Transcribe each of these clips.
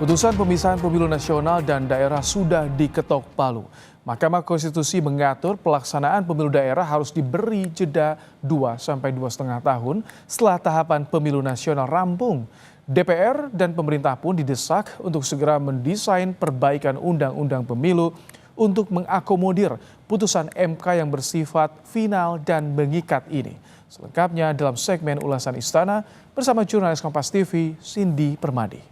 Putusan pemisahan pemilu nasional dan daerah sudah diketok palu. Mahkamah Konstitusi mengatur pelaksanaan pemilu daerah harus diberi jeda 2 sampai 2,5 tahun setelah tahapan pemilu nasional rampung. DPR dan pemerintah pun didesak untuk segera mendesain perbaikan undang-undang pemilu untuk mengakomodir putusan MK yang bersifat final dan mengikat ini. Selengkapnya dalam segmen ulasan Istana bersama jurnalis Kompas TV Cindy Permadi.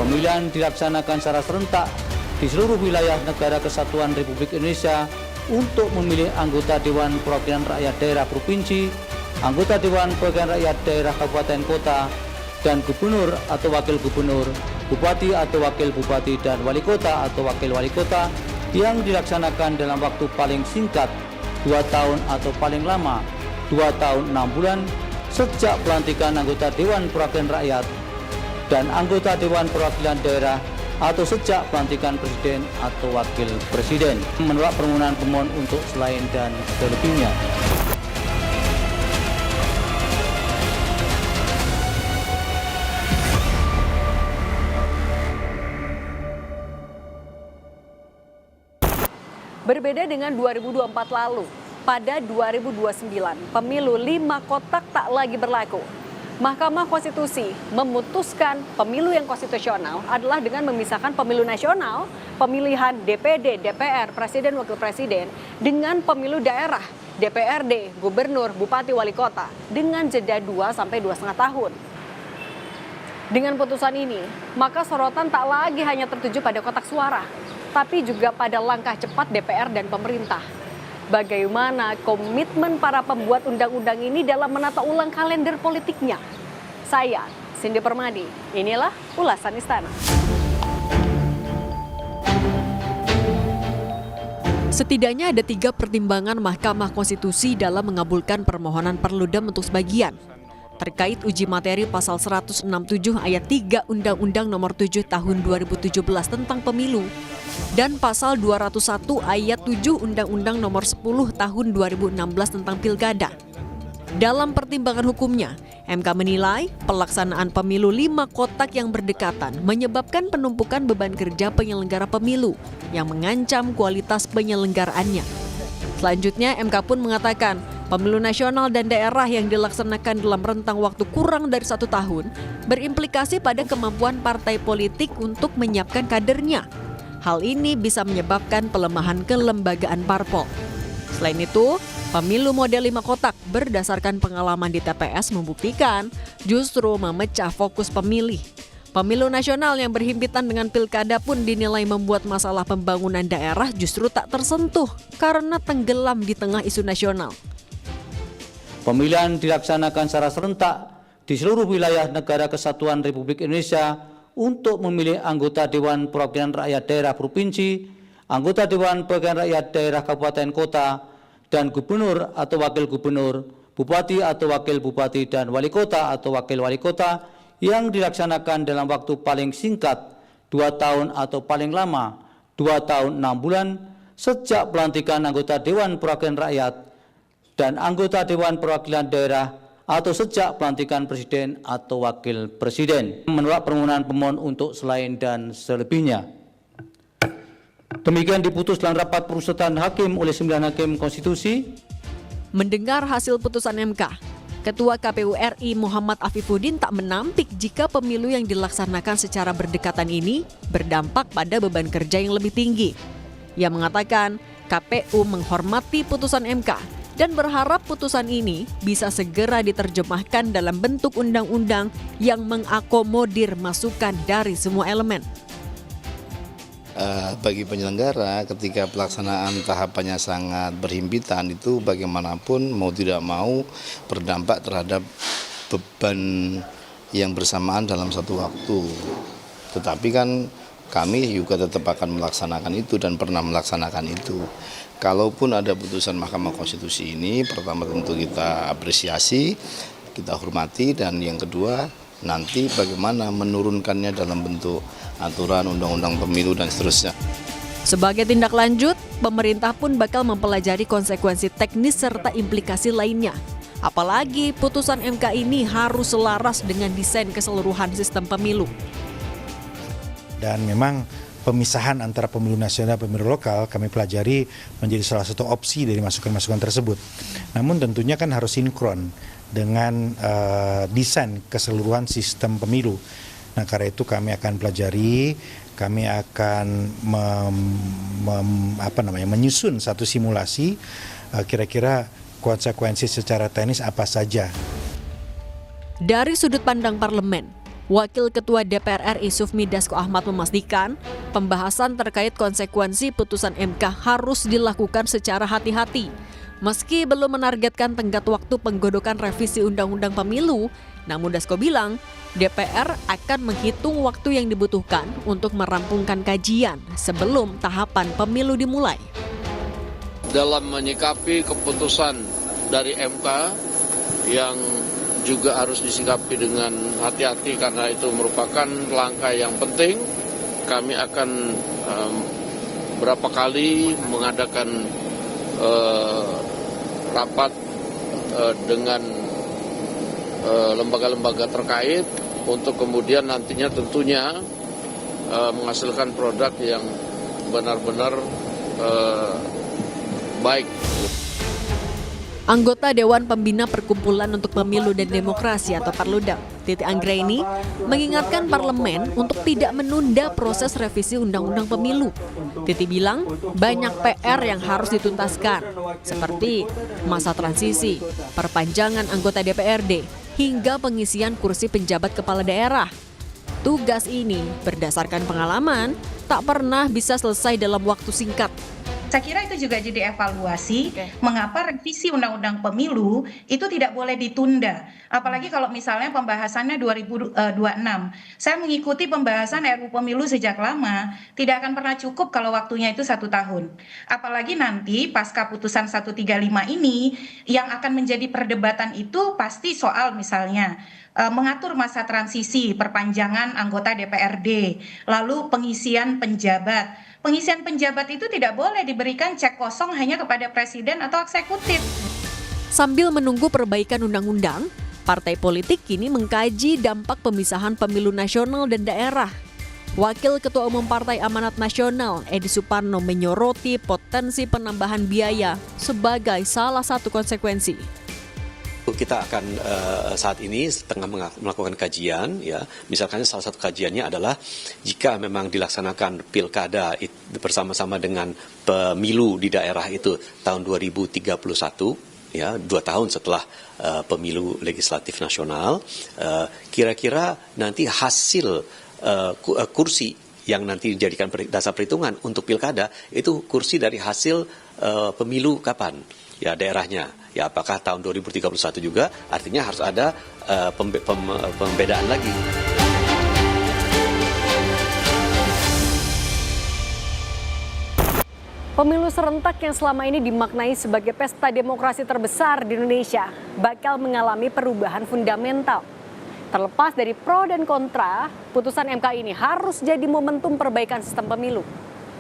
Pemilihan dilaksanakan secara serentak di seluruh wilayah Negara Kesatuan Republik Indonesia untuk memilih anggota Dewan Perwakilan Rakyat Daerah Provinsi, anggota Dewan Perwakilan Rakyat Daerah Kabupaten Kota, dan Gubernur atau Wakil Gubernur, Bupati atau Wakil Bupati, dan Wali Kota atau Wakil Wali Kota yang dilaksanakan dalam waktu paling singkat 2 tahun atau paling lama 2 tahun 6 bulan sejak pelantikan anggota Dewan Perwakilan Rakyat dan anggota Dewan Perwakilan Daerah atau sejak pelantikan Presiden atau Wakil Presiden. Menolak permohonan pemohon untuk selain dan selebihnya. Berbeda dengan 2024 lalu, pada 2029 pemilu 5 kotak tak lagi berlaku. Mahkamah Konstitusi memutuskan pemilu yang konstitusional adalah dengan memisahkan pemilu nasional, pemilihan DPD, DPR, Presiden, Wakil Presiden, dengan pemilu daerah, DPRD, Gubernur, Bupati, Wali Kota, dengan jeda 2 sampai 2,5 tahun. Dengan putusan ini, maka sorotan tak lagi hanya tertuju pada kotak suara, tapi juga pada langkah cepat DPR dan pemerintah. Bagaimana komitmen para pembuat undang-undang ini dalam menata ulang kalender politiknya? Saya, Cindy Permadi, inilah ulasan Istana. Setidaknya ada 3 pertimbangan Mahkamah Konstitusi dalam mengabulkan permohonan Perludem untuk sebagian. Terkait uji materi pasal 167 ayat 3 Undang-Undang Nomor 7 Tahun 2017 tentang Pemilu dan pasal 201 ayat 7 Undang-Undang Nomor 10 Tahun 2016 tentang Pilkada. Dalam pertimbangan hukumnya, MK menilai pelaksanaan pemilu 5 kotak yang berdekatan menyebabkan penumpukan beban kerja penyelenggara pemilu yang mengancam kualitas penyelenggaraannya. Selanjutnya, MK pun mengatakan pemilu nasional dan daerah yang dilaksanakan dalam rentang waktu kurang dari 1 tahun berimplikasi pada kemampuan partai politik untuk menyiapkan kadernya. Hal ini bisa menyebabkan pelemahan kelembagaan parpol. Selain itu, pemilu model 5 kotak berdasarkan pengalaman di TPS membuktikan justru memecah fokus pemilih. Pemilu nasional yang berhimpitan dengan pilkada pun dinilai membuat masalah pembangunan daerah justru tak tersentuh karena tenggelam di tengah isu nasional. Pemilihan dilaksanakan secara serentak di seluruh wilayah Negara Kesatuan Republik Indonesia untuk memilih anggota Dewan Perwakilan Rakyat Daerah Provinsi, anggota Dewan Perwakilan Rakyat Daerah Kabupaten Kota, dan Gubernur atau Wakil Gubernur, Bupati atau Wakil Bupati, dan Wali Kota atau Wakil Wali Kota yang dilaksanakan dalam waktu paling singkat 2 tahun atau paling lama 2 tahun 6 bulan sejak pelantikan anggota Dewan Perwakilan Rakyat dan anggota Dewan Perwakilan Daerah atau sejak pelantikan Presiden atau Wakil Presiden. Menolak permohonan pemohon untuk selain dan selebihnya. Demikian diputus dalam rapat perusutan hakim oleh 9 hakim konstitusi. Mendengar hasil putusan MK, Ketua KPU RI Muhammad Afifuddin tak menampik jika pemilu yang dilaksanakan secara berdekatan ini berdampak pada beban kerja yang lebih tinggi. Ia mengatakan KPU menghormati putusan MK dan berharap putusan ini bisa segera diterjemahkan dalam bentuk undang-undang yang mengakomodir masukan dari semua elemen. Bagi penyelenggara ketika pelaksanaan tahapannya sangat berhimpitan itu bagaimanapun mau tidak mau berdampak terhadap beban yang bersamaan dalam satu waktu. Tetapi kan kami juga tetap akan melaksanakan itu dan pernah melaksanakan itu. Kalaupun ada putusan Mahkamah Konstitusi ini, pertama tentu kita apresiasi, kita hormati, dan yang kedua nanti bagaimana menurunkannya dalam bentuk aturan, undang-undang pemilu dan seterusnya. Sebagai tindak lanjut, pemerintah pun bakal mempelajari konsekuensi teknis serta implikasi lainnya. Apalagi putusan MK ini harus selaras dengan desain keseluruhan sistem pemilu. Dan memang pemisahan antara pemilu nasional dan pemilu lokal kami pelajari menjadi salah satu opsi dari masukan-masukan tersebut. Namun tentunya kan harus sinkron dengan desain keseluruhan sistem pemilu. Nah, karena itu kami akan pelajari, kami akan menyusun satu simulasi kira-kira konsekuensi secara teknis apa saja. Dari sudut pandang parlemen, Wakil Ketua DPR RI Sufmi Dasko Ahmad memastikan pembahasan terkait konsekuensi putusan MK harus dilakukan secara hati-hati. Meski belum menargetkan tenggat waktu penggodokan revisi Undang-Undang Pemilu, namun Dasko bilang DPR akan menghitung waktu yang dibutuhkan untuk merampungkan kajian sebelum tahapan pemilu dimulai. Dalam menyikapi keputusan dari MK yang juga harus disikapi dengan hati-hati karena itu merupakan langkah yang penting, kami akan berapa kali mengadakan rapat dengan lembaga-lembaga terkait untuk kemudian nantinya tentunya menghasilkan produk yang benar-benar baik. Anggota Dewan Pembina Perkumpulan untuk Pemilu dan Demokrasi atau Perludem, Titi Anggraini, mengingatkan parlemen untuk tidak menunda proses revisi Undang-Undang Pemilu. Titi bilang banyak PR yang harus dituntaskan, seperti masa transisi, perpanjangan anggota DPRD, hingga pengisian kursi penjabat kepala daerah. Tugas ini berdasarkan pengalaman tak pernah bisa selesai dalam waktu singkat. Saya kira itu juga jadi evaluasi mengapa revisi Undang-Undang Pemilu itu tidak boleh ditunda. Apalagi kalau misalnya pembahasannya 2026. Saya mengikuti pembahasan RUU Pemilu sejak lama, tidak akan pernah cukup kalau waktunya itu 1 tahun. Apalagi nanti pasca putusan 135 ini yang akan menjadi perdebatan itu pasti soal misalnya mengatur masa transisi, perpanjangan anggota DPRD, lalu pengisian penjabat. Pengisian penjabat itu tidak boleh diberikan cek kosong hanya kepada presiden atau eksekutif. Sambil menunggu perbaikan undang-undang, partai politik kini mengkaji dampak pemisahan pemilu nasional dan daerah. Wakil Ketua Umum Partai Amanat Nasional, Edi Suparno, menyoroti potensi penambahan biaya sebagai salah satu konsekuensi. Kita akan saat ini tengah melakukan kajian, ya. Misalkan salah satu kajiannya adalah jika memang dilaksanakan pilkada bersama-sama dengan pemilu di daerah itu tahun 2031, ya, 2 tahun setelah pemilu legislatif nasional, kira-kira nanti hasil kursi yang nanti dijadikan dasar perhitungan untuk pilkada itu kursi dari hasil pemilu kapan? Ya, daerahnya. Ya, apakah tahun 2031 juga? Artinya harus ada pembedaan lagi. Pemilu serentak yang selama ini dimaknai sebagai pesta demokrasi terbesar di Indonesia bakal mengalami perubahan fundamental. Terlepas dari pro dan kontra, putusan MK ini harus jadi momentum perbaikan sistem pemilu.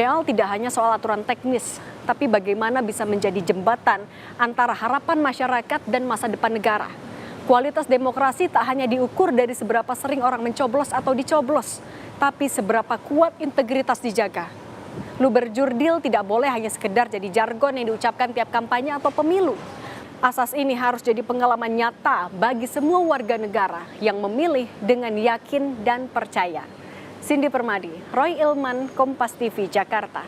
Tidak hanya soal aturan teknis, tapi bagaimana bisa menjadi jembatan antara harapan masyarakat dan masa depan negara. Kualitas demokrasi tak hanya diukur dari seberapa sering orang mencoblos atau dicoblos, tapi seberapa kuat integritas dijaga. Luber-jurdil tidak boleh hanya sekedar jadi jargon yang diucapkan tiap kampanye atau pemilu. Asas ini harus jadi pengalaman nyata bagi semua warga negara yang memilih dengan yakin dan percaya. Cindy Permadi, Roy Ilman, Kompas TV, Jakarta.